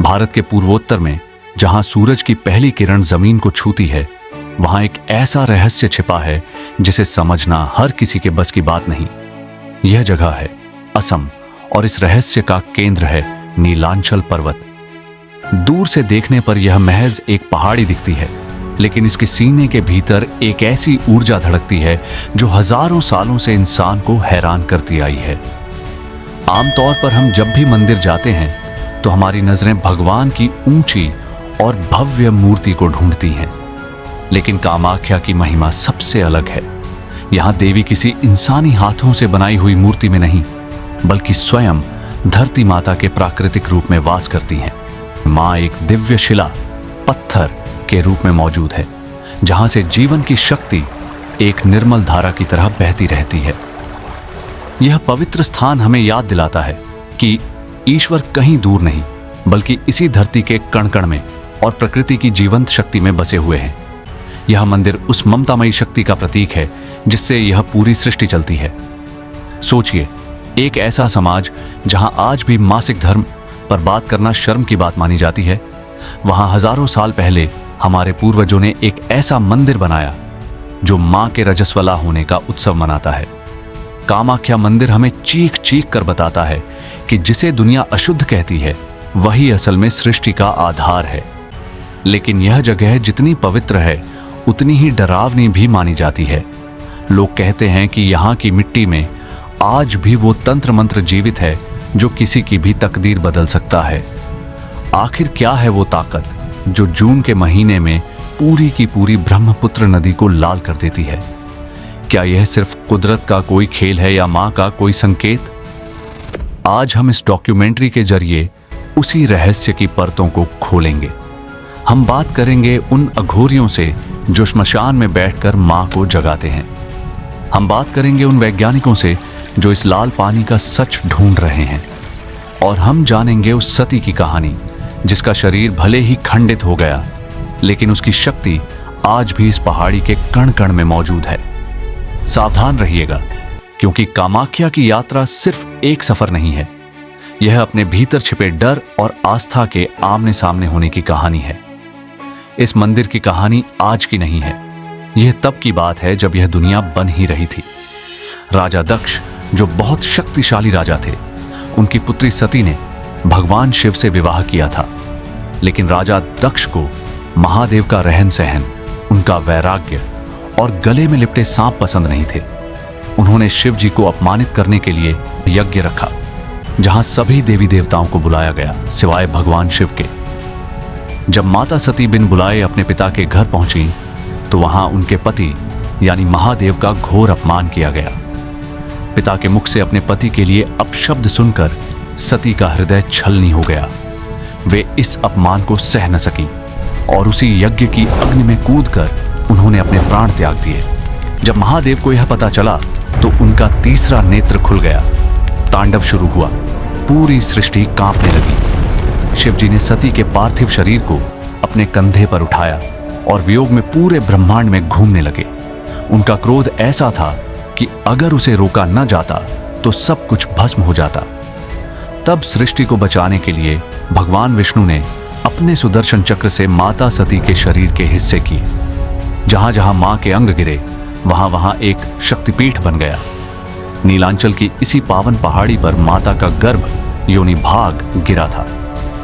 भारत के पूर्वोत्तर में जहां सूरज की पहली किरण जमीन को छूती है, वहां एक ऐसा रहस्य छिपा है जिसे समझना हर किसी के बस की बात नहीं। यह जगह है असम और इस रहस्य का केंद्र है नीलांचल पर्वत। दूर से देखने पर यह महज एक पहाड़ी दिखती है, लेकिन इसके सीने के भीतर एक ऐसी ऊर्जा धड़कती है जो हजारों सालों से इंसान को हैरान करती आई है। आमतौर पर हम जब भी मंदिर जाते हैं तो हमारी नजरें भगवान की ऊंची और भव्य मूर्ति को ढूंढती हैं, लेकिन कामाख्या की महिमा सबसे अलग है। यहां देवी किसी इंसानी हाथों से बनाई हुई मूर्ति में नहीं, बल्कि स्वयं धरती माता के प्राकृतिक रूप में वास करती हैं। मां एक दिव्य शिला पत्थर के रूप में मौजूद है, जहां से जीवन की शक्ति एक निर्मल धारा की तरह बहती रहती है। यह पवित्र स्थान हमें याद दिलाता है कि ईश्वर कहीं दूर नहीं, बल्कि इसी धरती के कण कण में और प्रकृति की जीवंत शक्ति में बसे हुए हैं। यह मंदिर उस ममतामयी शक्ति का प्रतीक है जिससे यह पूरी सृष्टि चलती है। सोचिए, एक ऐसा समाज जहां आज भी मासिक धर्म पर बात करना शर्म की बात मानी जाती है, वहां हजारों साल पहले हमारे पूर्वजों ने एक ऐसा मंदिर बनाया जो मां के रजस्वला होने का उत्सव मनाता है। कामाख्या मंदिर हमें चीख चीख कर बताता है कि जिसे दुनिया अशुद्ध कहती है, वही असल में सृष्टि का आधार है। लेकिन यह जगह जितनी पवित्र है, उतनी ही डरावनी भी मानी जाती है। लोग कहते हैं कि यहाँ की मिट्टी में आज भी वो तंत्र मंत्र जीवित है जो किसी की भी तकदीर बदल सकता है। आखिर क्या है वो ताकत जो जून के महीने में पूरी की पूरी ब्रह्मपुत्र नदी को लाल कर देती है? क्या यह सिर्फ कुदरत का कोई खेल है या मां का कोई संकेत? आज हम इस डॉक्यूमेंट्री के जरिए उसी रहस्य की परतों को खोलेंगे। हम बात करेंगे उन अघोरियों से जो श्मशान में बैठकर मां को जगाते हैं। हम बात करेंगे उन वैज्ञानिकों से जो इस लाल पानी का सच ढूंढ रहे हैं। और हम जानेंगे उस सती की कहानी जिसका शरीर भले ही खंडित हो गया, लेकिन उसकी शक्ति आज भी इस पहाड़ी के कण कण में मौजूद है। सावधान रहिएगा, क्योंकि कामाख्या की यात्रा सिर्फ एक सफर नहीं है। यह अपने भीतर छिपे डर और आस्था के आमने सामने होने की कहानी है। इस मंदिर की कहानी आज की नहीं है, यह तब की बात है जब यह दुनिया बन ही रही थी। राजा दक्ष, जो बहुत शक्तिशाली राजा थे, उनकी पुत्री सती ने भगवान शिव से विवाह किया था। लेकिन राजा दक्ष को महादेव का रहन सहन, उनका वैराग्य और गले में लिपटे सांप पसंद नहीं थे। उन्होंने शिव जी को अपमानित करने के लिए यज्ञ रखा, जहां सभी देवी देवताओं को बुलाया गया सिवाय भगवान शिव के। जब माता सती बिन बुलाए अपने पिता के घर पहुंची, तो वहां उनके पति यानी महादेव का घोर अपमान किया गया। पिता के मुख से अपने पति के लिए अपशब्द सुनकर सती का हृदय छलनी हो गया। वे इस अपमान को सह न सकी और उसी यज्ञ की अग्नि में कूदकर उन्होंने अपने प्राण त्याग दिए। जब महादेव को यह पता चला तो उनका तीसरा नेत्र खुल गया। तांडव शुरू हुआ, पूरी सृष्टि कांपने लगी। शिवजी ने सती के पार्थिव शरीर को अपने कंधे पर उठाया और वियोग में पूरे ब्रह्मांड में घूमने लगे। उनका क्रोध ऐसा था कि अगर उसे रोका न जाता तो सब कुछ भस्म हो जाता। तब सृष्टि को बचाने के लिए भगवान विष्णु ने अपने सुदर्शन चक्र से माता सती के शरीर के हिस्से किए। जहां जहां मां के अंग गिरे, वहां वहां एक शक्तिपीठ बन गया। नीलांचल की इसी पावन पहाड़ी पर माता का गर्भ योनि भाग गिरा था।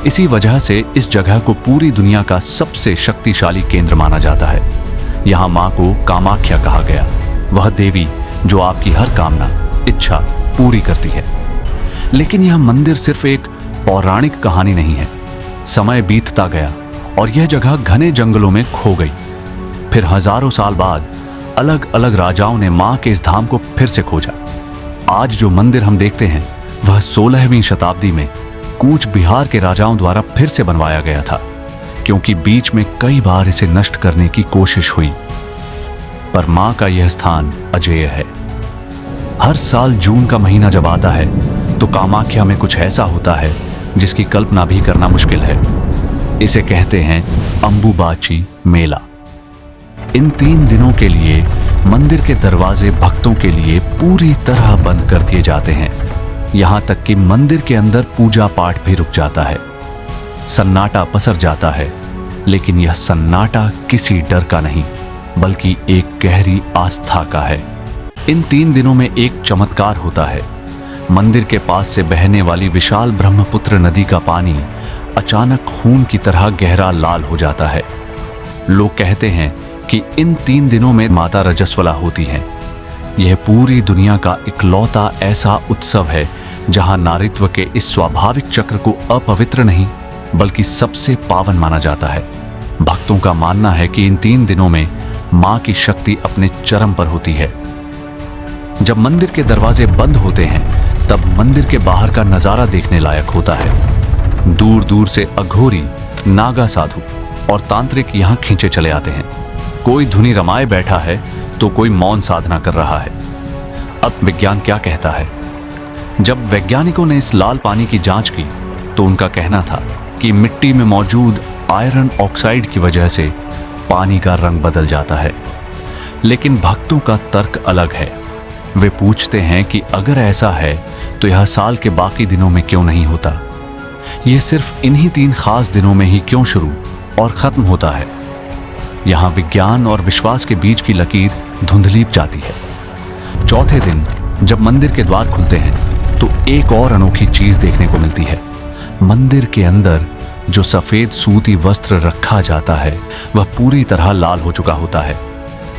इसी वजह से इस जगह को पूरी दुनिया का सबसे शक्तिशाली केंद्र माना जाता है। यहाँ मां को कामाख्या कहा गया, वह देवी जो आपकी हर कामना, इच्छा पूरी करती है। लेकिन यह मंदिर सिर्फ एक पौराणिक कहानी नहीं है। समय बीतता गया और यह जगह घने जंगलों में खो गई। फिर हजारों साल बाद अलग अलग राजाओं ने मां के इस धाम को फिर से खोजा। आज जो मंदिर हम देखते हैं, वह 16वीं शताब्दी में कूच बिहार के राजाओं द्वारा फिर से बनवाया गया था, क्योंकि बीच में कई बार इसे नष्ट करने की कोशिश हुई। पर मां का यह स्थान अजेय है। हर साल जून का महीना जब आता है तो कामाख्या में कुछ ऐसा होता है जिसकी कल्पना भी करना मुश्किल है। इसे कहते हैं अंबुबाची मेला। इन 3 दिनों के लिए मंदिर के दरवाजे भक्तों के लिए पूरी तरह बंद कर दिए जाते हैं। यहां तक कि मंदिर के अंदर पूजा पाठ भी रुक जाता है। सन्नाटा पसर जाता है, लेकिन यह सन्नाटा किसी डर का नहीं बल्कि एक गहरी आस्था का है। इन 3 दिनों में एक चमत्कार होता है। मंदिर के पास से बहने वाली विशाल ब्रह्मपुत्र नदी का पानी अचानक खून की तरह गहरा लाल हो जाता है। लोग कहते हैं कि इन 3 दिनों में माता रजस्वला होती हैं। यह पूरी दुनिया का इकलौता ऐसा उत्सव है जहां नारीत्व के इस स्वाभाविक चक्र को अपवित्र नहीं बल्कि सबसे पावन माना जाता है। भक्तों का मानना है कि इन 3 दिनों में मां की शक्ति अपने चरम पर होती है। जब मंदिर के दरवाजे बंद होते हैं तब मंदिर के बाहर का नजारा देखने लायक होता है। दूर दूर से अघोरी, नागा साधु और तांत्रिक यहां खींचे चले आते हैं। कोई धुनी रमाए बैठा है तो कोई मौन साधना कर रहा है। अब विज्ञान क्या कहता है? जब वैज्ञानिकों ने इस लाल पानी की जांच की तो उनका कहना था कि मिट्टी में मौजूद आयरन ऑक्साइड की वजह से पानी का रंग बदल जाता है। लेकिन भक्तों का तर्क अलग है। वे पूछते हैं कि अगर ऐसा है तो यह साल के बाकी दिनों में क्यों नहीं होता? यह सिर्फ इन्हीं 3 खास दिनों में ही क्यों शुरू और खत्म होता है? यहां विज्ञान और विश्वास के बीच की लकीर धुंधली जाती है। चौथे दिन जब मंदिर के द्वार खुलते हैं तो एक और अनोखी चीज देखने को मिलती है। मंदिर के अंदर जो सफेद सूती वस्त्र रखा जाता है वह पूरी तरह लाल हो चुका होता है।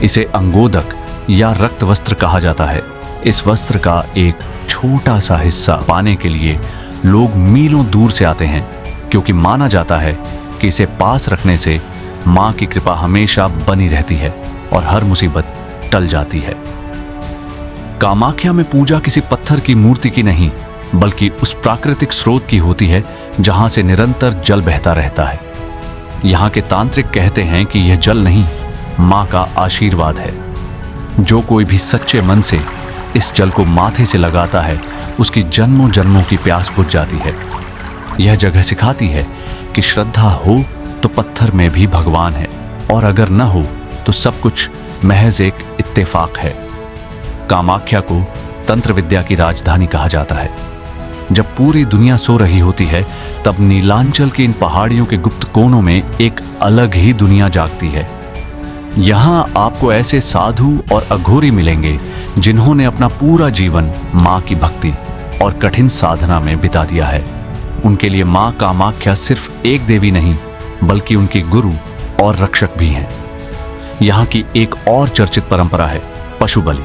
इसे अंगोदक या रक्त वस्त्र कहा जाता है। इस वस्त्र का एक छोटा सा हिस्सा पाने के लिए लोग मीलों दूर से आते हैं, क्योंकि माना जाता है कि इसे पास रखने से मां की कृपा हमेशा बनी रहती है और हर मुसीबत टल जाती है। कामाख्या में पूजा किसी पत्थर की मूर्ति की नहीं बल्कि उस प्राकृतिक स्रोत की होती है जहां से निरंतर जल बहता रहता है। यहां के तांत्रिक कहते हैं कि यह जल नहीं, मां का आशीर्वाद है। जो कोई भी सच्चे मन से इस जल को माथे से लगाता है उसकी जन्मों जन्मों की प्यास बुझ जाती है। यह जगह सिखाती है कि श्रद्धा हो तो पत्थर में भी भगवान है और अगर न हो तो सब कुछ महज एक इत्तेफाक है। कामाख्या को तंत्र विद्या की राजधानी कहा जाता है। जब पूरी दुनिया सो रही होती है तब नीलांचल की इन पहाड़ियों के गुप्त कोनों में एक अलग ही दुनिया जागती है। यहां आपको ऐसे साधु और अघोरी मिलेंगे जिन्होंने अपना पूरा जीवन मां की भक्ति और कठिन साधना में बिता दिया है। उनके लिए मां कामाख्या सिर्फ एक देवी नहीं बल्कि उनकी गुरु और रक्षक भी हैं। यहाँ की एक और चर्चित परंपरा है पशु बलि।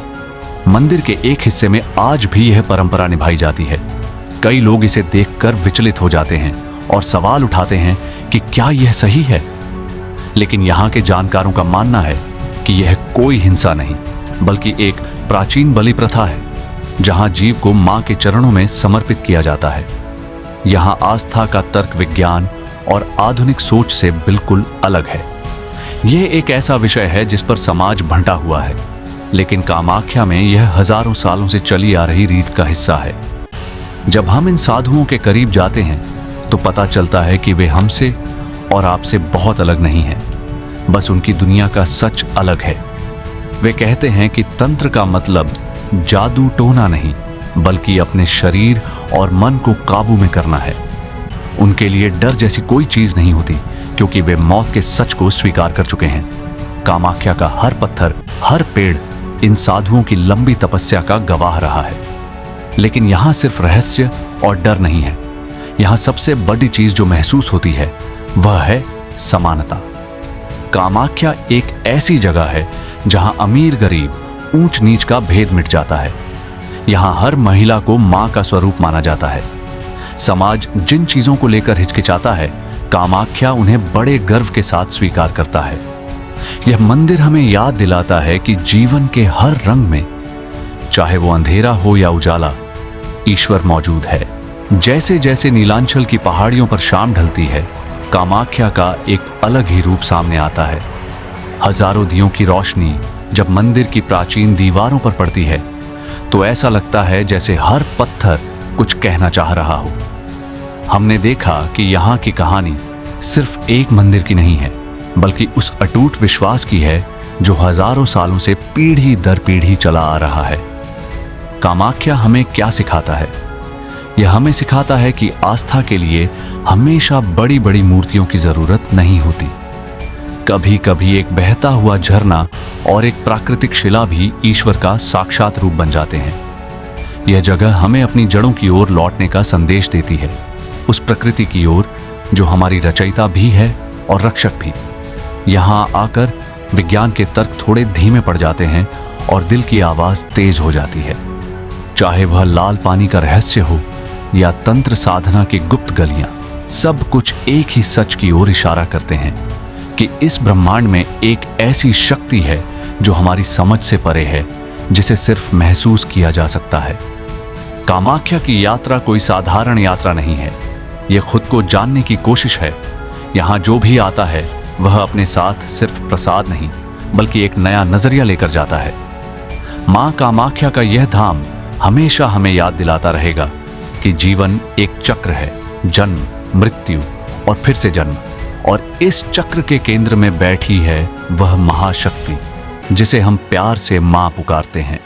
मंदिर के एक हिस्से में आज भी यह परंपरा निभाई जाती है। कई लोग इसे देखकर विचलित हो जाते हैं और सवाल उठाते हैं कि क्या यह सही है? लेकिन यहाँ के जानकारों का मानना है कि यह कोई हिंसा नहीं बल्कि एक प्राचीन बलि प्रथा है, जहाँ जीव को मां के चरणों में समर्पित किया जाता है। यहाँ आस्था का तर्क विज्ञान और आधुनिक सोच से बिल्कुल अलग है। यह एक ऐसा विषय है जिस पर समाज भंटा हुआ है, लेकिन कामाख्या में यह हजारों सालों से चली आ रही रीत का हिस्सा है। जब हम इन साधुओं के करीब जाते हैं तो पता चलता है कि वे हमसे और आपसे बहुत अलग नहीं हैं, बस उनकी दुनिया का सच अलग है। वे कहते हैं कि तंत्र का मतलब जादू टोना नहीं बल्कि अपने शरीर और मन को काबू में करना है। उनके लिए डर जैसी कोई चीज नहीं होती, क्योंकि वे मौत के सच को स्वीकार कर चुके हैं। कामाख्या का हर पत्थर, हर पेड़ इन साधुओं की लंबी तपस्या का गवाह रहा है। लेकिन यहां सिर्फ रहस्य और डर नहीं है। यहां सबसे बड़ी चीज जो महसूस होती है वह है समानता। कामाख्या एक ऐसी जगह है जहां अमीर गरीब, ऊंच नीच का भेद मिट जाता है। यहां हर महिला को मां का स्वरूप माना जाता है। समाज जिन चीजों को लेकर हिचकिचाता है, कामाख्या उन्हें बड़े गर्व के साथ स्वीकार करता है। यह मंदिर हमें याद दिलाता है कि जीवन के हर रंग में, चाहे वो अंधेरा हो या उजाला, ईश्वर मौजूद है। जैसे जैसे नीलांचल की पहाड़ियों पर शाम ढलती है, कामाख्या का एक अलग ही रूप सामने आता है। हजारों दियों की रोशनी जब मंदिर की प्राचीन दीवारों पर पड़ती है तो ऐसा लगता है जैसे हर पत्थर कुछ कहना चाह रहा हो। हमने देखा कि यहाँ की कहानी सिर्फ एक मंदिर की नहीं है, बल्कि उस अटूट विश्वास की है जो हजारों सालों से पीढ़ी दर पीढ़ी चला आ रहा है। कामाख्या हमें क्या सिखाता है? यह हमें सिखाता है कि आस्था के लिए हमेशा बड़ी बड़ी मूर्तियों की जरूरत नहीं होती। कभी कभी एक बहता हुआ झरना और एक प्राकृतिक शिला भी ईश्वर का साक्षात रूप बन जाते हैं। यह जगह हमें अपनी जड़ों की ओर लौटने का संदेश देती है, उस प्रकृति की ओर जो हमारी रचयिता भी है और रक्षक भी। यहां आकर विज्ञान के तर्क थोड़े धीमे पड़ जाते हैं और दिल की आवाज तेज हो जाती है। चाहे वह लाल पानी का रहस्य हो या तंत्र साधना की गुप्त गलियां, सब कुछ एक ही सच की ओर इशारा करते हैं कि इस ब्रह्मांड में एक ऐसी शक्ति है जो हमारी समझ से परे है, जिसे सिर्फ महसूस किया जा सकता है। कामाख्या की यात्रा कोई साधारण यात्रा नहीं है, यह खुद को जानने की कोशिश है। यहां जो भी आता है वह अपने साथ सिर्फ प्रसाद नहीं बल्कि एक नया नजरिया लेकर जाता है। मां कामाख्या का यह धाम हमेशा हमें याद दिलाता रहेगा कि जीवन एक चक्र है, जन्म, मृत्यु और फिर से जन्म, और इस चक्र के केंद्र में बैठी है वह महाशक्ति जिसे हम प्यार से मां पुकारते हैं।